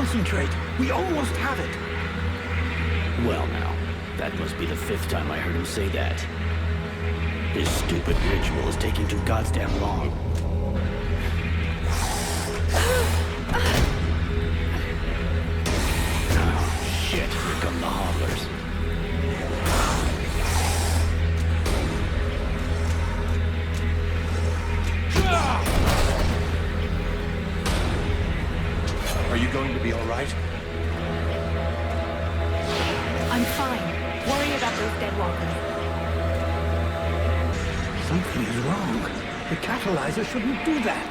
concentrate. We almost have it. Well now, that must be the 5th time I heard him say that. This stupid ritual is taking too goddamn long. Oh, shit, here come the hobblers. Are you going to be all right? I'm fine. Worry about those dead walkers. Something is wrong. The catalyzer shouldn't do that.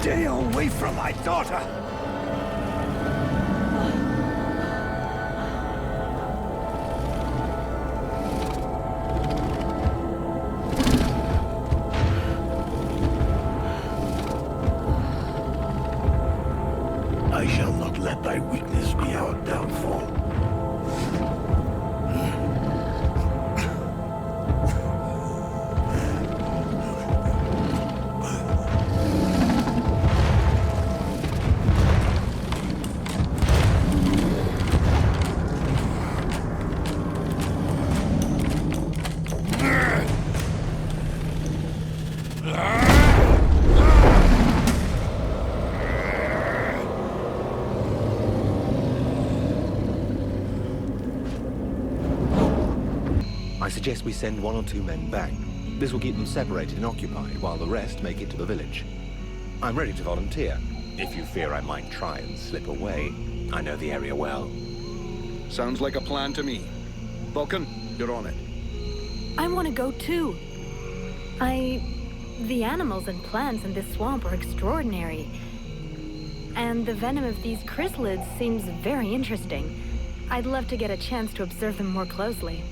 Stay away from my daughter! I shall not let thy weakness be our downfall. I suggest we send 1 or 2 men back. This will keep them separated and occupied while the rest make it to the village. I'm ready to volunteer. If you fear I might try and slip away, I know the area well. Sounds like a plan to me. Vulcan, you're on it. I want to go too. The animals and plants in this swamp are extraordinary. And the venom of these chrysalids seems very interesting. I'd love to get a chance to observe them more closely.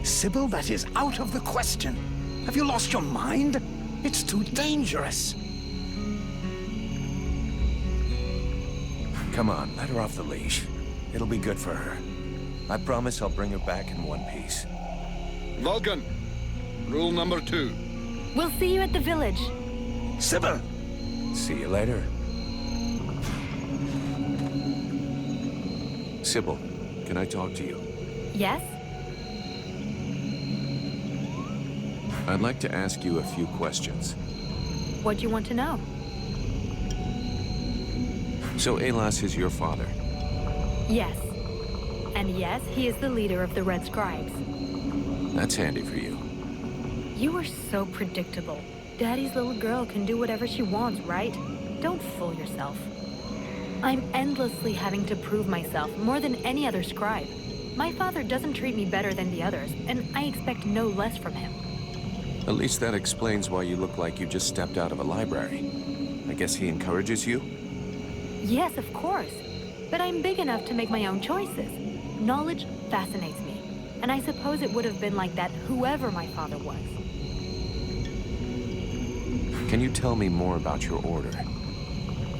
Sybil, that is out of the question. Have you lost your mind? It's too dangerous. Come on, let her off the leash. It'll be good for her. I promise I'll bring her back in one piece. Vulcan, rule number 2. We'll see you at the village. Sybil! See you later. Sybil, can I talk to you? Yes? I'd like to ask you a few questions. What do you want to know? So Alas is your father? Yes. And yes, he is the leader of the Red Scribes. That's handy for you. You are so predictable. Daddy's little girl can do whatever she wants, right? Don't fool yourself. I'm endlessly having to prove myself more than any other scribe. My father doesn't treat me better than the others, and I expect no less from him. At least that explains why you look like you just stepped out of a library. I guess he encourages you? Yes, of course. But I'm big enough to make my own choices. Knowledge fascinates me. And I suppose it would have been like that whoever my father was. Can you tell me more about your order?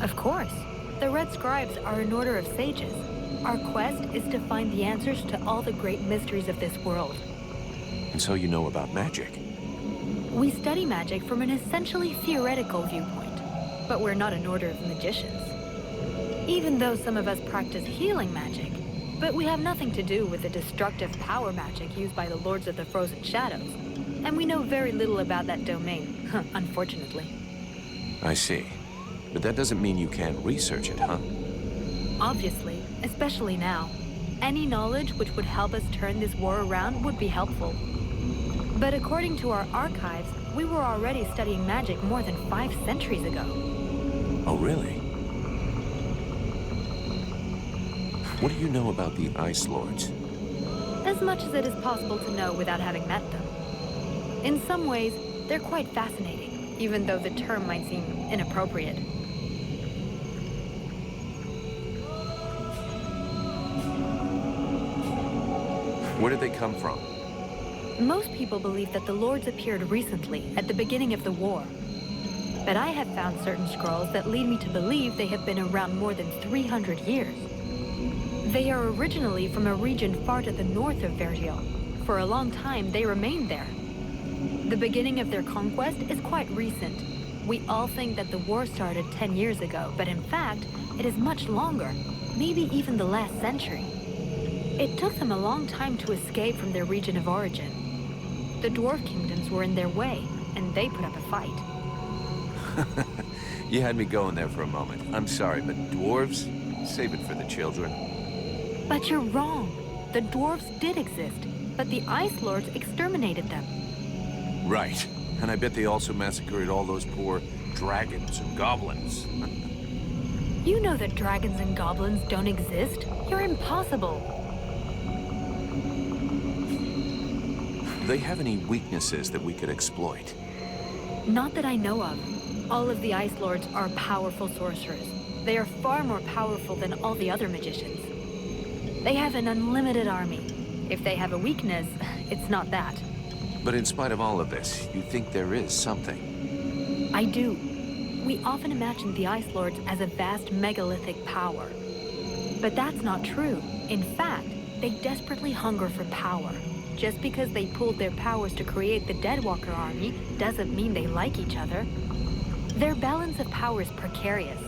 Of course. The Red Scribes are an order of sages. Our quest is to find the answers to all the great mysteries of this world. And so you know about magic? We study magic from an essentially theoretical viewpoint, but we're not an order of magicians. Even though some of us practice healing magic, but we have nothing to do with the destructive power magic used by the Lords of the Frozen Shadows, and we know very little about that domain, unfortunately. I see. But that doesn't mean you can't research it, huh? Obviously, especially now. Any knowledge which would help us turn this war around would be helpful. But according to our archives, we were already studying magic more than 5 centuries ago. Oh, really? What do you know about the Ice Lords? As much as it is possible to know without having met them. In some ways, they're quite fascinating, even though the term might seem inappropriate. Where did they come from? Most people believe that the Lords appeared recently, at the beginning of the war. But I have found certain scrolls that lead me to believe they have been around more than 300 years. They are originally from a region far to the north of Vergil. For a long time, they remained there. The beginning of their conquest is quite recent. We all think that the war started 10 years ago, but in fact, it is much longer, maybe even the last century. It took them a long time to escape from their region of origin. The dwarf kingdoms were in their way, and they put up a fight. You had me going there for a moment. I'm sorry, but dwarves? Save it for the children. But you're wrong. The dwarves did exist, but the Ice Lords exterminated them. Right. And I bet they also massacred all those poor dragons and goblins. You know that dragons and goblins don't exist. You're impossible. Do they have any weaknesses that we could exploit? Not that I know of. All of the Ice Lords are powerful sorcerers. They are far more powerful than all the other magicians. They have an unlimited army. If they have a weakness, it's not that. But in spite of all of this, you think there is something? I do. We often imagine the Ice Lords as a vast megalithic power. But that's not true. In fact, they desperately hunger for power. Just because they pooled their powers to create the Deadwalker army doesn't mean they like each other. Their balance of power is precarious.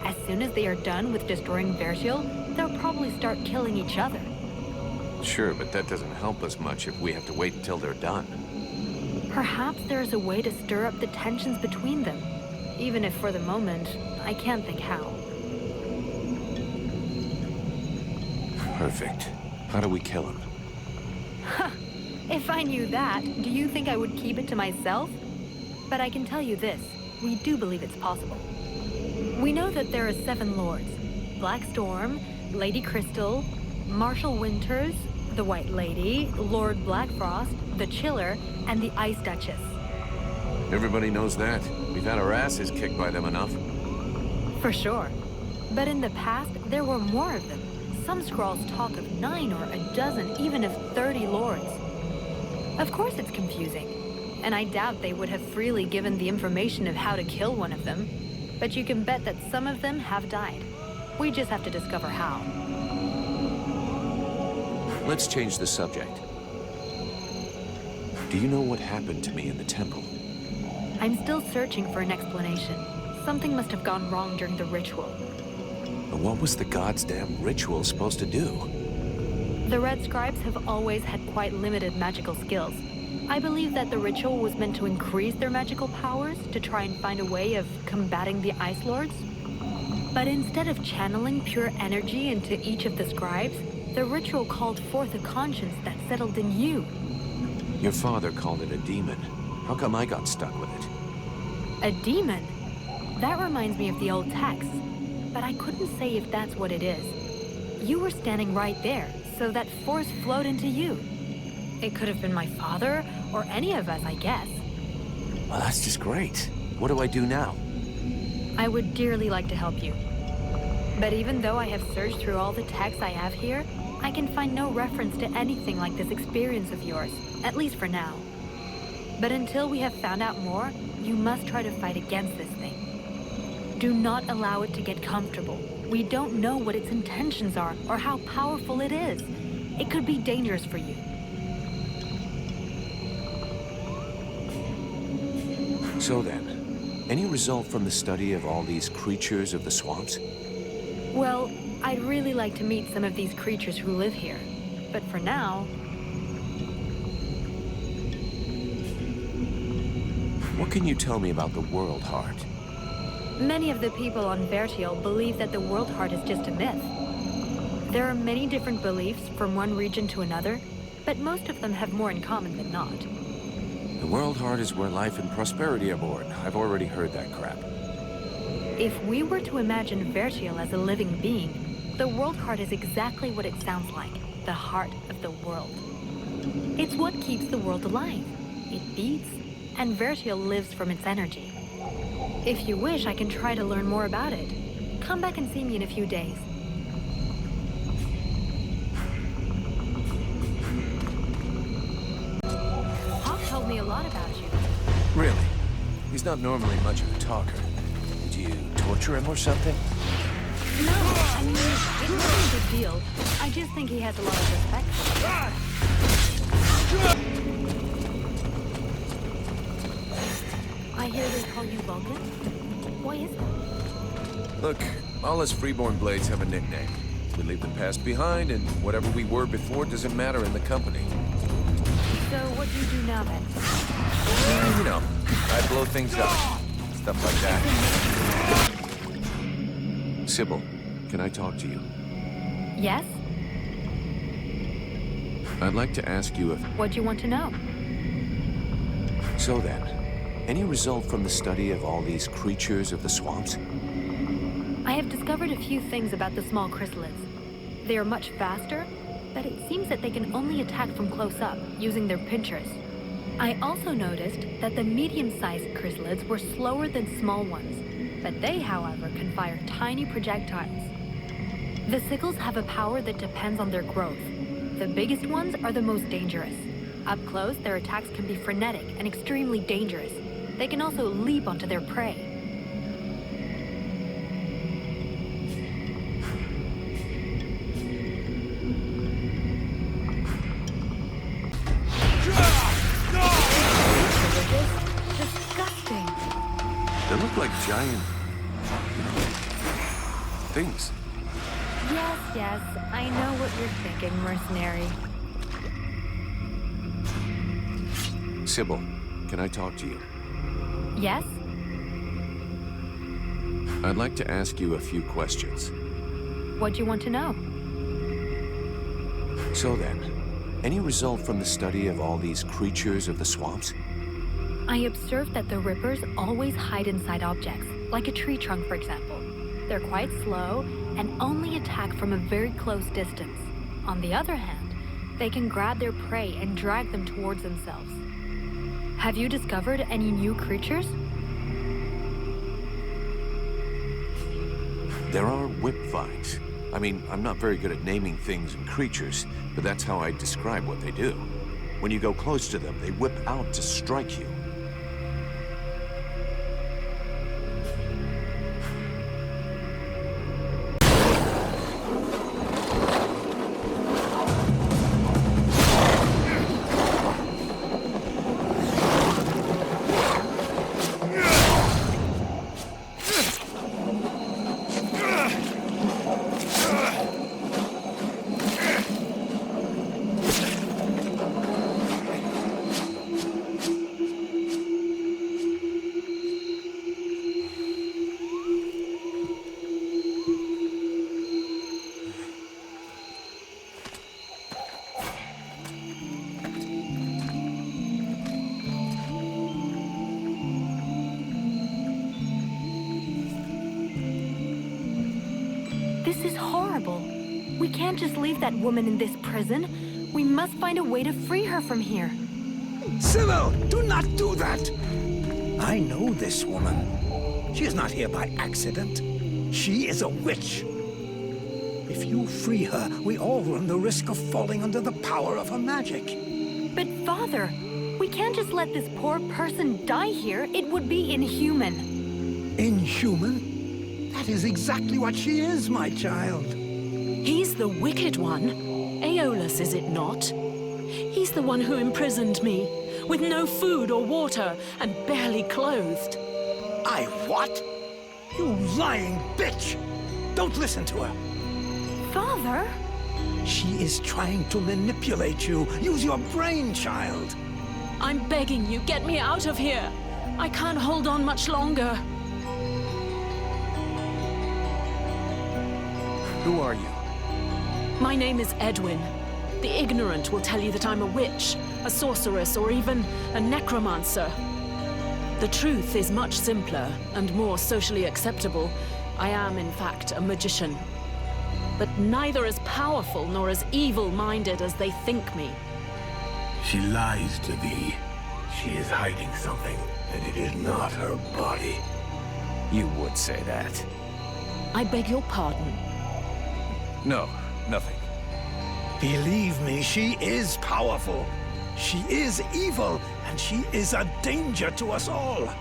As soon as they are done with destroying Vergil, they'll probably start killing each other. Sure, but that doesn't help us much if we have to wait until they're done. Perhaps there is a way to stir up the tensions between them. Even if for the moment, I can't think how. Perfect. How do we kill him? If I knew that, do you think I would keep it to myself? But I can tell you this, we do believe it's possible. We know that there are 7 lords. Black Storm, Lady Crystal, Marshal Winters, the White Lady, Lord Blackfrost, the Chiller, and the Ice Duchess. Everybody knows that. We've had our asses kicked by them enough. For sure. But in the past, there were more of them. Some scrolls talk of 9 or a dozen, even of 30 lords. Of course it's confusing. And I doubt they would have freely given the information of how to kill one of them. But you can bet that some of them have died. We just have to discover how. Let's change the subject. Do you know what happened to me in the temple? I'm still searching for an explanation. Something must have gone wrong during the ritual. But what was the god's damn ritual supposed to do? The Red Scribes have always had quite limited magical skills. I believe that the ritual was meant to increase their magical powers to try and find a way of combating the Ice Lords. But instead of channeling pure energy into each of the scribes, the ritual called forth a conscience that settled in you. Your father called it a demon. How come I got stuck with it? A demon? That reminds me of the old text, but I couldn't say if that's what it is. You were standing right there, so that force flowed into you. It could have been my father, or any of us, I guess. Well, that's just great. What do I do now? I would dearly like to help you. But even though I have searched through all the texts I have here, I can find no reference to anything like this experience of yours, at least for now. But until we have found out more, you must try to fight against this thing. Do not allow it to get comfortable. We don't know what its intentions are or how powerful it is. It could be dangerous for you. So then, any result from the study of all these creatures of the swamps? Well, I'd really like to meet some of these creatures who live here. But for now... What can you tell me about the World Heart? Many of the people on Vergil believe that the World Heart is just a myth. There are many different beliefs from one region to another, but most of them have more in common than not. The World Heart is where life and prosperity are born. I've already heard that crap. If we were to imagine Vertiel as a living being, the World Heart is exactly what it sounds like, the heart of the world. It's what keeps the world alive. It beats, and Vertiel lives from its energy. If you wish, I can try to learn more about it. Come back and see me in a few days. Hawk told me a lot about you. Really? He's not normally much of a talker. Did you torture him or something? No, I mean, it wasn't a big deal. I just think he has a lot of respect for me. I hear they call you Vulcan? Why is that? Look, all us freeborn blades have a nickname. We leave the past behind, and whatever we were before doesn't matter in the company. So what do you do now then? You know, I blow things up. Stuff like that. Sybil, can I talk to you? Yes? I'd like to ask you if... What do you want to know? So then, any result from the study of all these creatures of the swamps? I have discovered a few things about the small chrysalids. They are much faster, but it seems that they can only attack from close up, using their pinchers. I also noticed that the medium-sized chrysalids were slower than small ones, but they, however, can fire tiny projectiles. The sickles have a power that depends on their growth. The biggest ones are the most dangerous. Up close, their attacks can be frenetic and extremely dangerous. They can also leap onto their prey. Disgusting. They look like giant... things. Yes, I know what you're thinking, mercenary. Sybil, can I talk to you? Yes? I'd like to ask you a few questions. What do you want to know? So then, any result from the study of all these creatures of the swamps? I observed that the Rippers always hide inside objects, like a tree trunk, for example. They're quite slow and only attack from a very close distance. On the other hand, they can grab their prey and drag them towards themselves. Have you discovered any new creatures? There are whip vines. I mean, I'm not very good at naming things and creatures, but that's how I describe what they do. When you go close to them, they whip out to strike you. This is horrible. We can't just leave that woman in this prison. We must find a way to free her from here. Sybil, do not do that! I know this woman. She is not here by accident. She is a witch. If you free her, we all run the risk of falling under the power of her magic. But Father, we can't just let this poor person die here. It would be inhuman. Inhuman? That is exactly what she is, my child. He's the wicked one. Aeolus, is it not? He's the one who imprisoned me, with no food or water, and barely clothed. I what? You lying bitch! Don't listen to her. Father? She is trying to manipulate you. Use your brain, child. I'm begging you, get me out of here. I can't hold on much longer. Who are you? My name is Edwin. The ignorant will tell you that I'm a witch, a sorceress, or even a necromancer. The truth is much simpler and more socially acceptable. I am, in fact, a magician. But neither as powerful nor as evil-minded as they think me. She lies to thee. She is hiding something, and it is not her body. You would say that. I beg your pardon. No, nothing. Believe me, she is powerful. She is evil, and she is a danger to us all.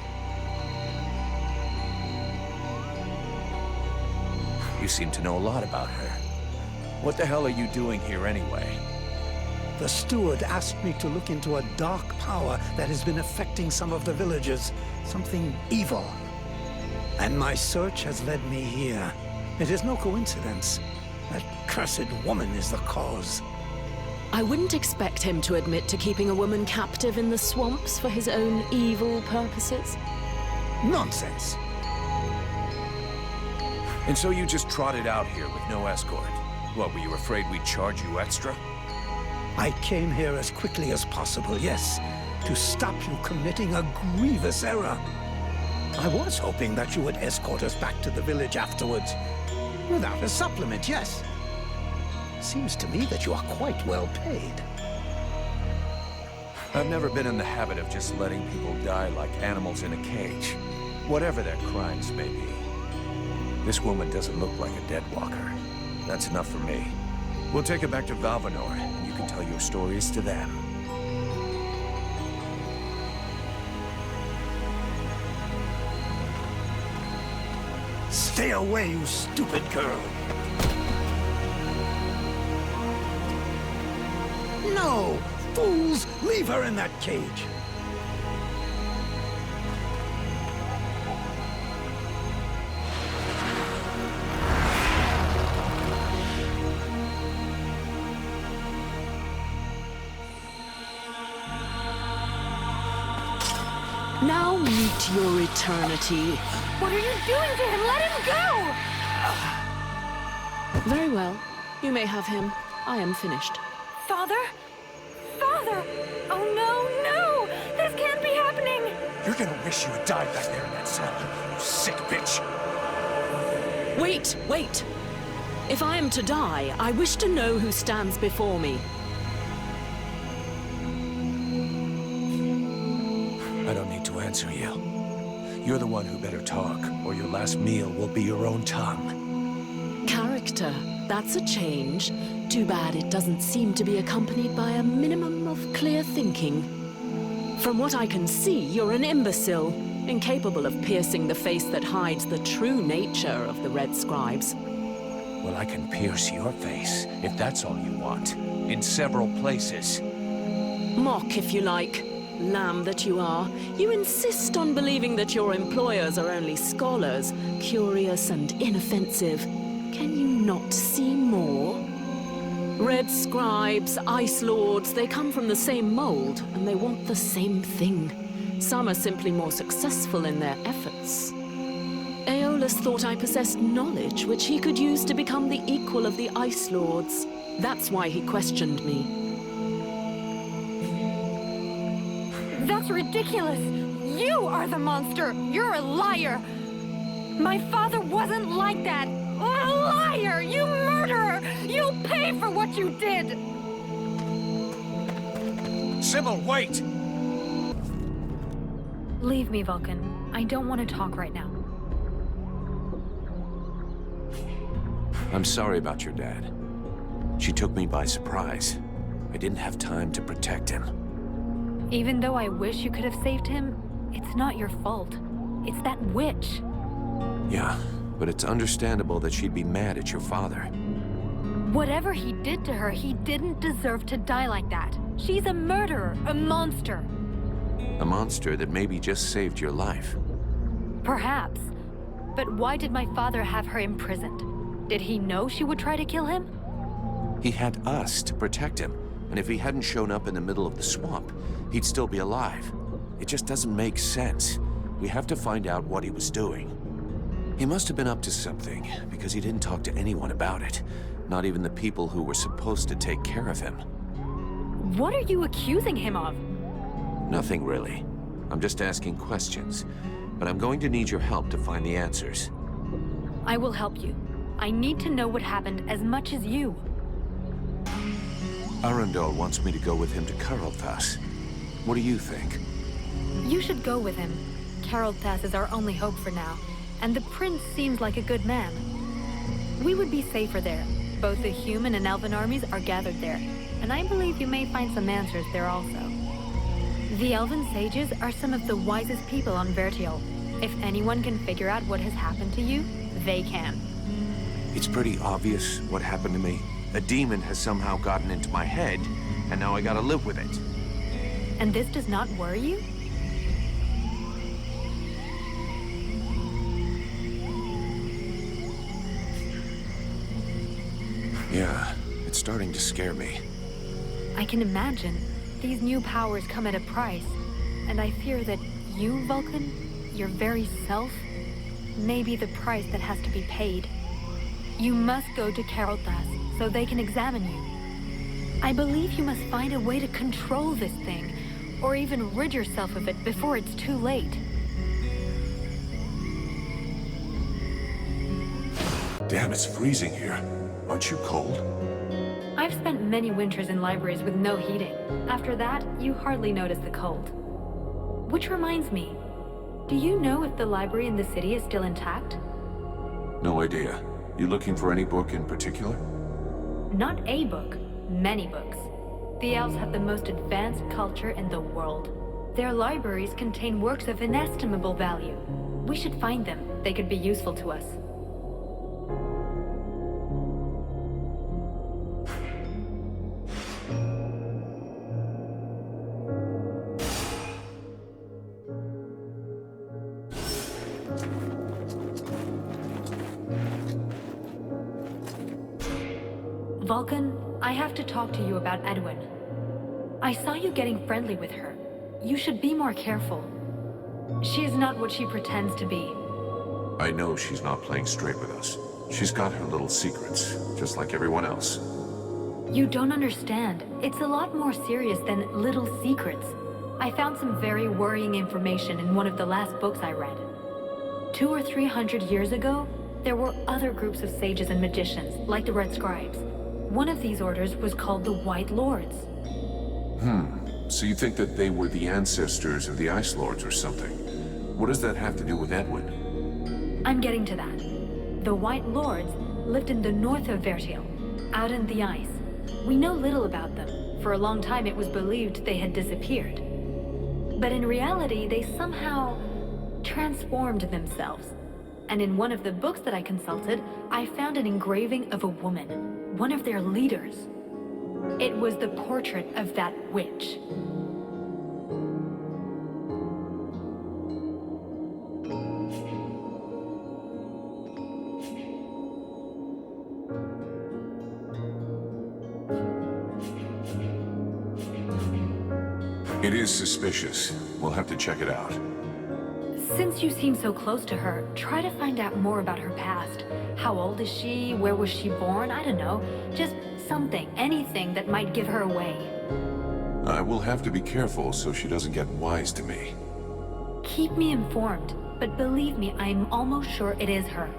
You seem to know a lot about her. What the hell are you doing here anyway? The steward asked me to look into a dark power that has been affecting some of the villagers. Something evil. And my search has led me here. It is no coincidence. That cursed woman is the cause. I wouldn't expect him to admit to keeping a woman captive in the swamps for his own evil purposes. Nonsense. And so you just trotted out here with no escort? What, were you afraid we'd charge you extra? I came here as quickly as possible, yes, to stop you committing a grievous error. I was hoping that you would escort us back to the village afterwards. Without a supplement, yes. Seems to me that you are quite well paid. I've never been in the habit of just letting people die like animals in a cage, whatever their crimes may be. This woman doesn't look like a dead walker. That's enough for me. We'll take her back to Valvanor, and you can tell your stories to them. Stay away, you stupid girl! No! Fools! Leave her in that cage! Now meet your eternity. What are you doing to him? Let him go! Very well. You may have him. I am finished. Father? Father! Oh no, no! This can't be happening! You're gonna wish you had died back there in that cell, you sick bitch! Wait, wait! If I am to die, I wish to know who stands before me. I don't need to answer you. You're the one who better talk, or your last meal will be your own tongue. Character. That's a change. Too bad it doesn't seem to be accompanied by a minimum of clear thinking. From what I can see, you're an imbecile, incapable of piercing the face that hides the true nature of the Red Scribes. Well, I can pierce your face, if that's all you want, in several places. Mock, if you like. Lamb that you are. You insist on believing that your employers are only scholars, curious and inoffensive. Can you not see more? Red Scribes, Ice Lords, they come from the same mold, and they want the same thing. Some are simply more successful in their efforts. Aeolus thought I possessed knowledge which he could use to become the equal of the Ice Lords. That's why he questioned me. That's ridiculous! You are the monster! You're a liar! My father wasn't like that! A liar! You murderer! You'll pay for what you did! Sybil, wait! Leave me, Vulcan. I don't want to talk right now. I'm sorry about your dad. She took me by surprise. I didn't have time to protect him. Even though I wish you could have saved him, it's not your fault. It's that witch. Yeah, but it's understandable that she'd be mad at your father. Whatever he did to her, he didn't deserve to die like that. She's a murderer, a monster. A monster that maybe just saved your life. Perhaps. But why did my father have her imprisoned? Did he know she would try to kill him? He had us to protect him, and if he hadn't shown up in the middle of the swamp, he'd still be alive. It just doesn't make sense. We have to find out what he was doing. He must have been up to something, because he didn't talk to anyone about it. Not even the people who were supposed to take care of him. What are you accusing him of? Nothing really. I'm just asking questions. But I'm going to need your help to find the answers. I will help you. I need to know what happened as much as you. Arundel wants me to go with him to Karlthas. What do you think? You should go with him. Karlthas is our only hope for now, and the prince seems like a good man. We would be safer there. Both the human and elven armies are gathered there, and I believe you may find some answers there also. The elven sages are some of the wisest people on Vertial. If anyone can figure out what has happened to you, they can. It's pretty obvious what happened to me. A demon has somehow gotten into my head, and now I gotta live with it. And this does not worry you? Yeah, it's starting to scare me. I can imagine. These new powers come at a price, and I fear that you, Vulcan, your very self, may be the price that has to be paid. You must go to Karlthas so they can examine you. I believe you must find a way to control this thing, or even rid yourself of it before it's too late. Damn, it's freezing here. Aren't you cold? I've spent many winters in libraries with no heating. After that, you hardly notice the cold. Which reminds me, do you know if the library in the city is still intact? No idea. You looking for any book in particular? Not a book, many books. The elves have the most advanced culture in the world. Their libraries contain works of inestimable value. We should find them. They could be useful to us. Vulcan, I have to talk to you about Edwin. I saw you getting friendly with her. You should be more careful. She is not what she pretends to be. I know she's not playing straight with us. She's got her little secrets, just like everyone else. You don't understand. It's a lot more serious than little secrets. I found some very worrying information in one of the last books I read. 200 or 300 years ago, there were other groups of sages and magicians, like the Red Scribes. One of these orders was called the White Lords. So you think that they were the ancestors of the Ice Lords or something? What does that have to do with Edwin? I'm getting to that. The White Lords lived in the north of Vertial, out in the ice. We know little about them. For a long time it was believed they had disappeared. But in reality, they somehow transformed themselves. And in one of the books that I consulted, I found an engraving of a woman, one of their leaders. It was the portrait of that witch. It is suspicious. We'll have to check it out. Since you seem so close to her, try to find out more about her past. How old is she? Where was she born? I don't know. Just something, anything that might give her away. I will have to be careful so she doesn't get wise to me. Keep me informed, but believe me, I'm almost sure it is her.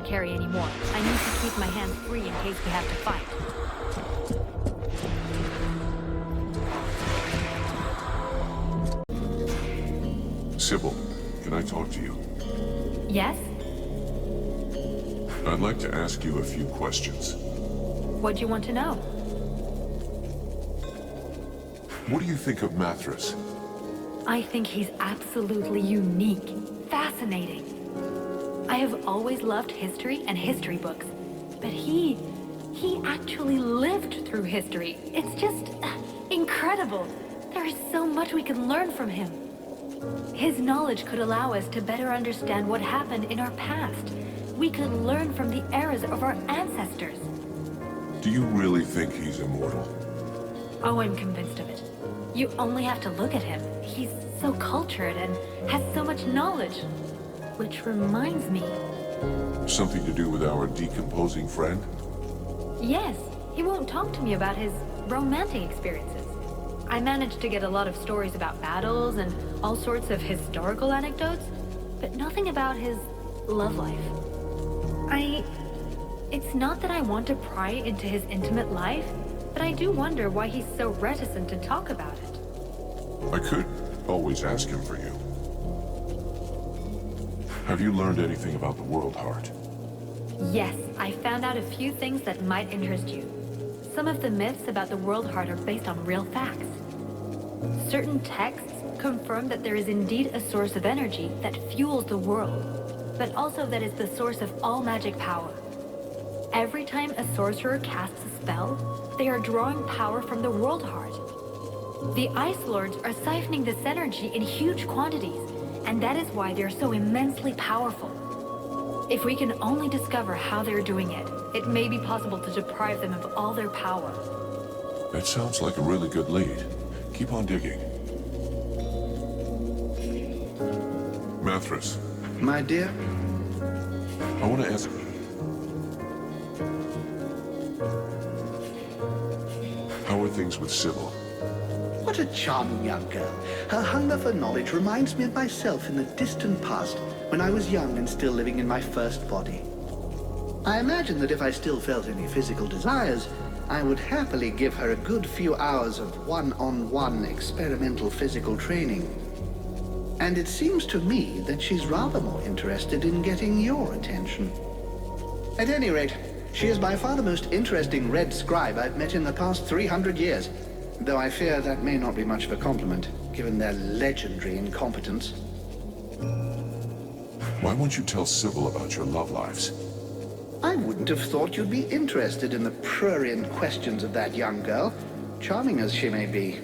Carry anymore. I need to keep my hands free in case we have to fight. Sybil, can I talk to you? Yes? I'd like to ask you a few questions. What do you want to know? What do you think of Mathras? I think he's absolutely unique, fascinating. I have always loved history and history books, but he actually lived through history. It's just incredible. There is so much we can learn from him. His knowledge could allow us to better understand what happened in our past, we could learn from the eras of our ancestors. Do you really think he's immortal? Oh, I'm convinced of it. You only have to look at him. He's so cultured and has so much knowledge. Which reminds me... Something to do with our decomposing friend? Yes, he won't talk to me about his romantic experiences. I managed to get a lot of stories about battles and all sorts of historical anecdotes, but nothing about his love life. It's not that I want to pry into his intimate life, but I do wonder why he's so reticent to talk about it. I could always ask him for you. Have you learned anything about the World Heart? Yes, I found out a few things that might interest you. Some of the myths about the World Heart are based on real facts. Certain texts confirm that there is indeed a source of energy that fuels the world, but also that is the source of all magic power. Every time a sorcerer casts a spell, they are drawing power from the World Heart. The Ice Lords are siphoning this energy in huge quantities, and that is why they're so immensely powerful. If we can only discover how they're doing it, it may be possible to deprive them of all their power. That sounds like a really good lead. Keep on digging. Mathras, My dear, I want to ask... How are things with Sybil? what a charming young girl. Her hunger for knowledge reminds me of myself in the distant past, when I was young and still living in my first body. I imagine that if I still felt any physical desires, I would happily give her a good few hours of one-on-one experimental physical training. And it seems to me that she's rather more interested in getting your attention. At any rate, she is by far the most interesting red scribe I've met in the past 300 years, though I fear that may not be much of a compliment, given their legendary incompetence. Why won't you tell Sybil about your love lives? I wouldn't have thought you'd be interested in the prurient questions of that young girl, charming as she may be.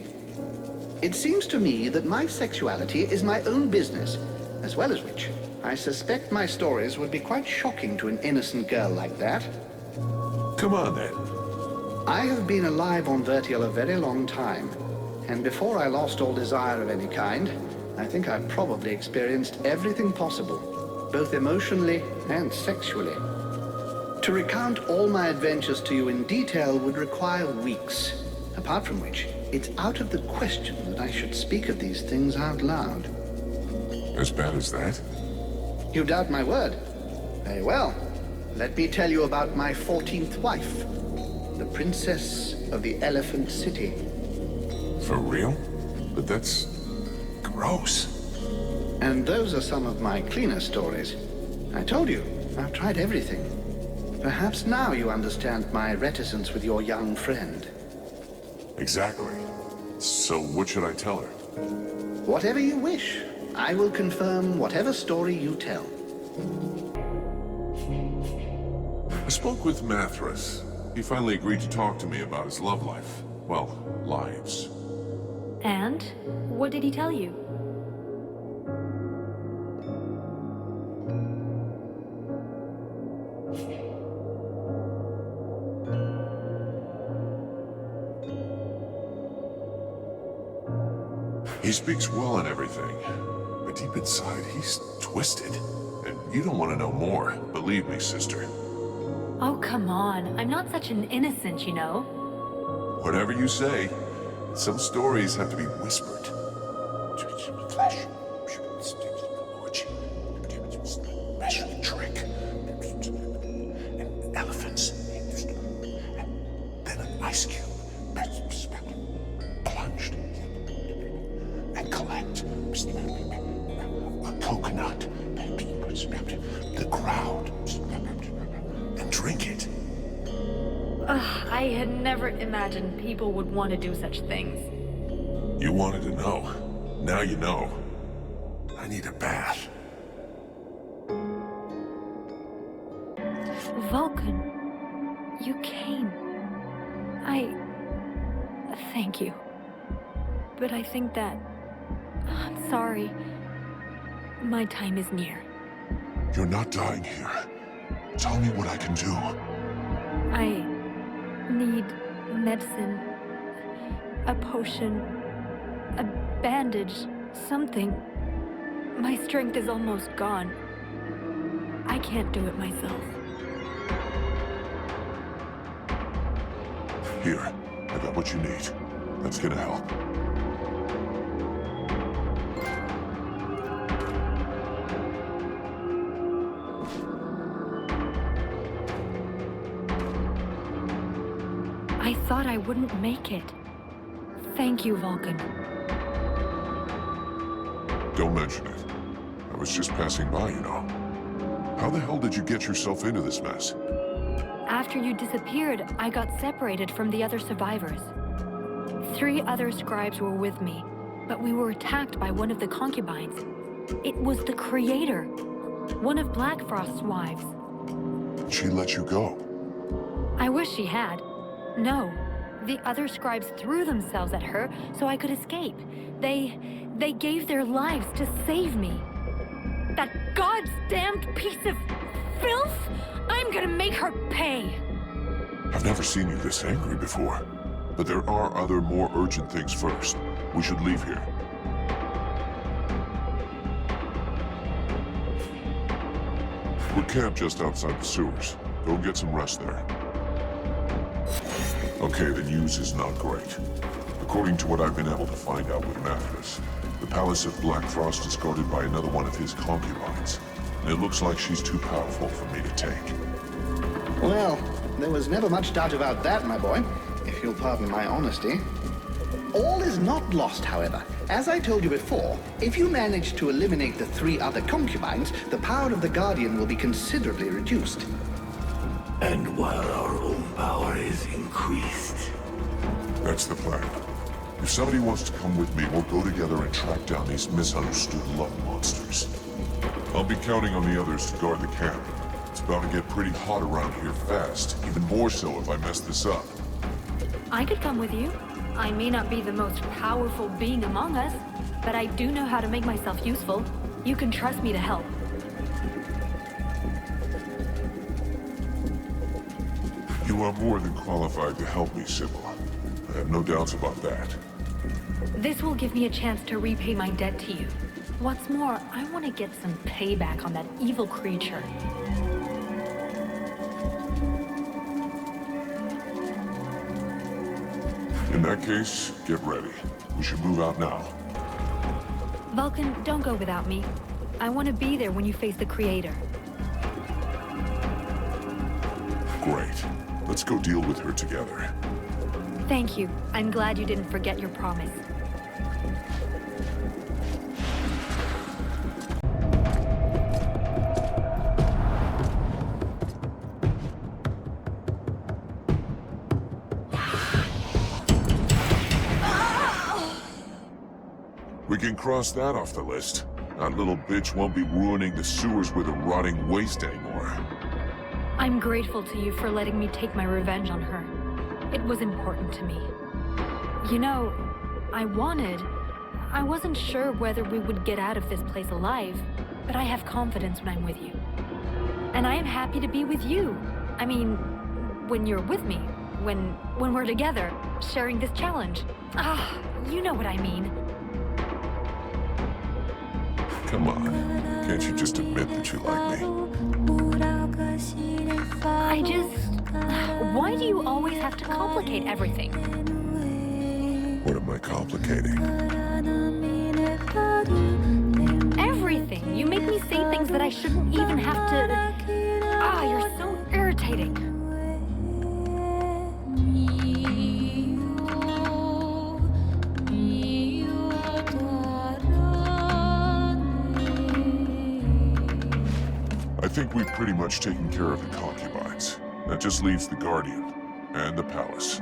It seems to me that my sexuality is my own business, as well as which, I suspect my stories would be quite shocking to an innocent girl like that. Come on, then. I have been alive on Vertial a very long time, and before I lost all desire of any kind, I think I probably experienced everything possible, both emotionally and sexually. To recount all my adventures to you in detail would require weeks, apart from which, it's out of the question that I should speak of these things out loud. As bad as that? You doubt my word? Very well. Let me tell you about my 14th wife, the Princess of the Elephant City. For real? But that's... gross. And those are some of my cleaner stories. I told you, I've tried everything. Perhaps now you understand my reticence with your young friend. Exactly. So what should I tell her? Whatever you wish. I will confirm whatever story you tell. I spoke with Mathras. He finally agreed to talk to me about his love life. Well, lives. And? What did he tell you? He speaks well and everything, but deep inside, he's twisted. And you don't want to know more. Believe me, sister. Oh, come on. I'm not such an innocent, you know. Whatever you say, some stories have to be whispered. Flesh. Special trick. And elephants. And then an ice cube. Plunged. And collect. A coconut. The crowd. And drink it. I had never imagined people would want to do such things. You wanted to know. Now you know. I need a bath. Vulcan, you came. Thank you. But I think that... I'm sorry. My time is near. You're not dying here. Tell me what I can do. I need medicine, a potion, a bandage, something. My strength is almost gone. I can't do it myself. Here, I got what you need. That's gonna help. I thought I wouldn't make it. Thank you, Vulcan. Don't mention it. I was just passing by, you know. How the hell did you get yourself into this mess? After you disappeared, I got separated from the other survivors. 3 other scribes were with me, but we were attacked by one of the concubines. It was the Creator, one of Blackfrost's wives. She let you go. I wish she had. No, the other scribes threw themselves at her so I could escape. They gave their lives to save me. That goddamned piece of filth! I'm gonna make her pay! I've never seen you this angry before. But there are other more urgent things first. We should leave here. We're camped just outside the sewers. Go and get some rest there. Okay, the news is not great. According to what I've been able to find out with Mathis, the palace of Black Frost is guarded by another one of his concubines. And it looks like she's too powerful for me to take. Well, there was never much doubt about that, my boy, if you'll pardon my honesty. All is not lost, however. As I told you before, if you manage to eliminate the 3 other concubines, the power of the Guardian will be considerably reduced. And while our own power is increased. That's the plan. If somebody wants to come with me, we'll go together and track down these misunderstood love monsters. I'll be counting on the others to guard the camp. It's about to get pretty hot around here fast, even more so if I mess this up. I could come with you. I may not be the most powerful being among us, but I do know how to make myself useful. You can trust me to help. You are more than qualified to help me, Sybil. I have no doubts about that. This will give me a chance to repay my debt to you. What's more, I want to get some payback on that evil creature. In that case, get ready. We should move out now. Vulcan, don't go without me. I want to be there when you face the Creator. Great. Let's go deal with her together. Thank you. I'm glad you didn't forget your promise. We can cross that off the list. That little bitch won't be ruining the sewers with a rotting waste anymore. I'm grateful to you for letting me take my revenge on her. It was important to me. You know, I wasn't sure whether we would get out of this place alive, but I have confidence when I'm with you. And I am happy to be with you. I mean, when you're with me, when we're together, sharing this challenge. Ah, you know what I mean. Come on, can't you just admit that you like me? Why do you always have to complicate everything? What am I complicating? Everything. You make me say things that I shouldn't even have to... Ah, you're so irritating. I think we've pretty much taken care of the concubines. That just leaves the Guardian and the palace.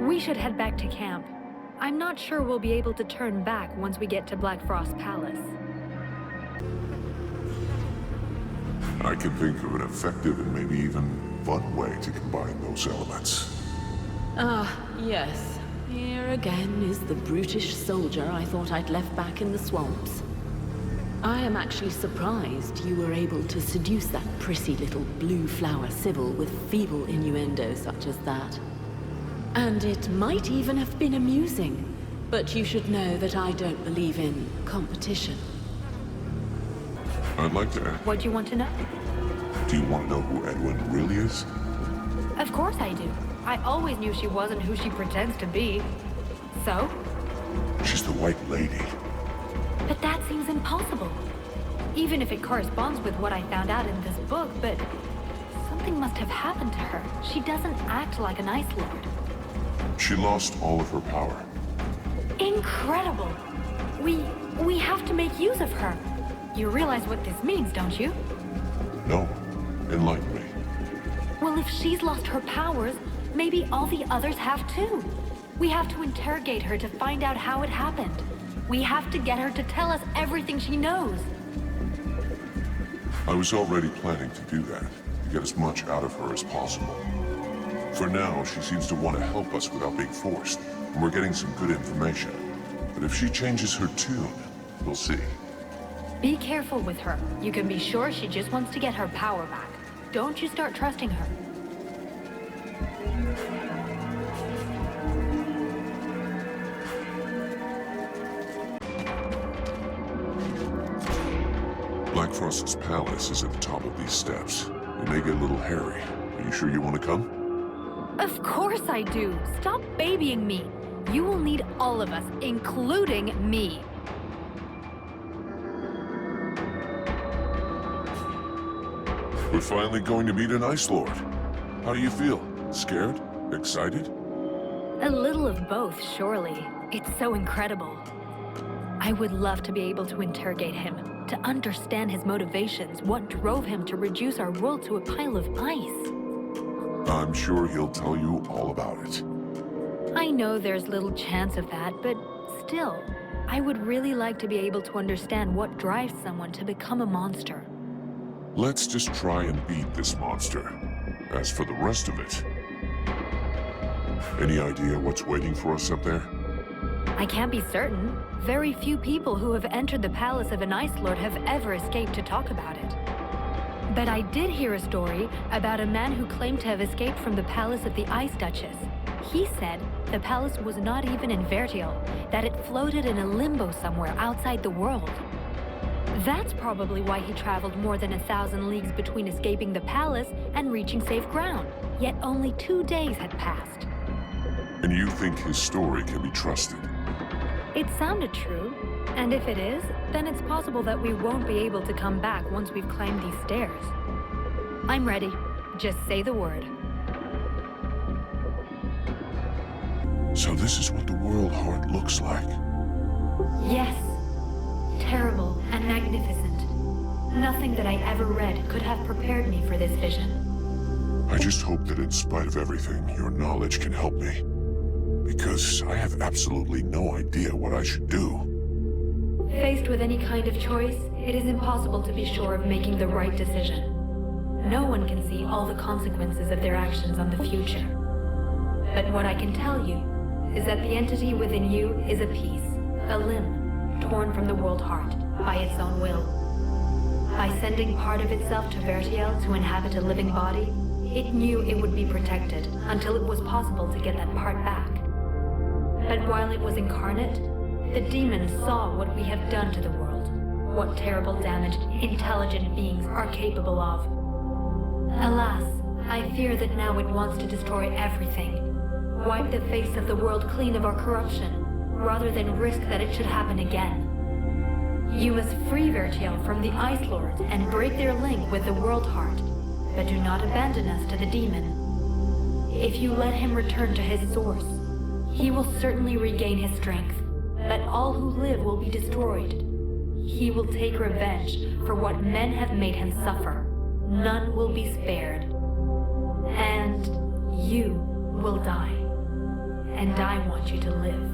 We should head back to camp. I'm not sure we'll be able to turn back once we get to Black Frost Palace. I can think of an effective and maybe even fun way to combine those elements. Ah, yes. Here again is the brutish soldier I thought I'd left back in the swamps. I am actually surprised you were able to seduce that pretty little blue flower Sybil with feeble innuendo such as that. And it might even have been amusing, but you should know that I don't believe in competition. I'd like to ask, What do you want to know? do you want to know who Edwin really is? Of course I do. I always knew she wasn't who she pretends to be. So? She's the White Lady. But that seems impossible. Even if it corresponds with what I found out in this book, but something must have happened to her. She doesn't act like an Ice Lord. She lost all of her power. Incredible! We have to make use of her. You realize what this means, don't you? No. Enlighten me. Well, if she's lost her powers, maybe all the others have too. We have to interrogate her to find out how it happened. We have to get her to tell us everything she knows. I was already planning to do that, to get as much out of her as possible. For now, she seems to want to help us without being forced, and we're getting some good information. But if she changes her tune, we'll see. Be careful with her. You can be sure she just wants to get her power back. Don't you start trusting her. Blackfrost's palace is at the top of these steps. It may get a little hairy. Are you sure you want to come? Of course I do. Stop babying me. You will need all of us, including me. We're finally going to meet an Ice Lord. How do you feel? Scared? Excited? A little of both, surely. It's so incredible. I would love to be able to interrogate him, to understand his motivations, what drove him to reduce our world to a pile of ice. I'm sure he'll tell you all about it. I know there's little chance of that, but still, I would really like to be able to understand what drives someone to become a monster. Let's just try and beat this monster. As for the rest of it... Any idea what's waiting for us up there? I can't be certain. Very few people who have entered the palace of an Ice Lord have ever escaped to talk about it. But I did hear a story about a man who claimed to have escaped from the palace of the Ice Duchess. He said the palace was not even in Vertial, that it floated in a limbo somewhere outside the world. That's probably why he traveled more than 1,000 leagues between escaping the palace and reaching safe ground. Yet only 2 days had passed. And you think his story can be trusted? It sounded true. And if it is, then it's possible that we won't be able to come back once we've climbed these stairs. I'm ready. Just say the word. So this is what the World Heart looks like. Yes. Terrible and magnificent. Nothing that I ever read could have prepared me for this vision. I just hope that in spite of everything, your knowledge can help me. Because I have absolutely no idea what I should do. Faced with any kind of choice, it is impossible to be sure of making the right decision. No one can see all the consequences of their actions on the future. But what I can tell you is that the entity within you is a piece, a limb, torn from the World Heart by its own will. By sending part of itself to Vertiel to inhabit a living body, it knew it would be protected until it was possible to get that part back. But while it was incarnate, the demons saw what we have done to the world, what terrible damage intelligent beings are capable of. Alas, I fear that now it wants to destroy everything, wipe the face of the world clean of our corruption, rather than risk that it should happen again. You must free Vertiel from the Ice Lords and break their link with the World Heart, but do not abandon us to the demon. If you let him return to his source, he will certainly regain his strength, but all who live will be destroyed. He will take revenge for what men have made him suffer. None will be spared. And you will die. And I want you to live.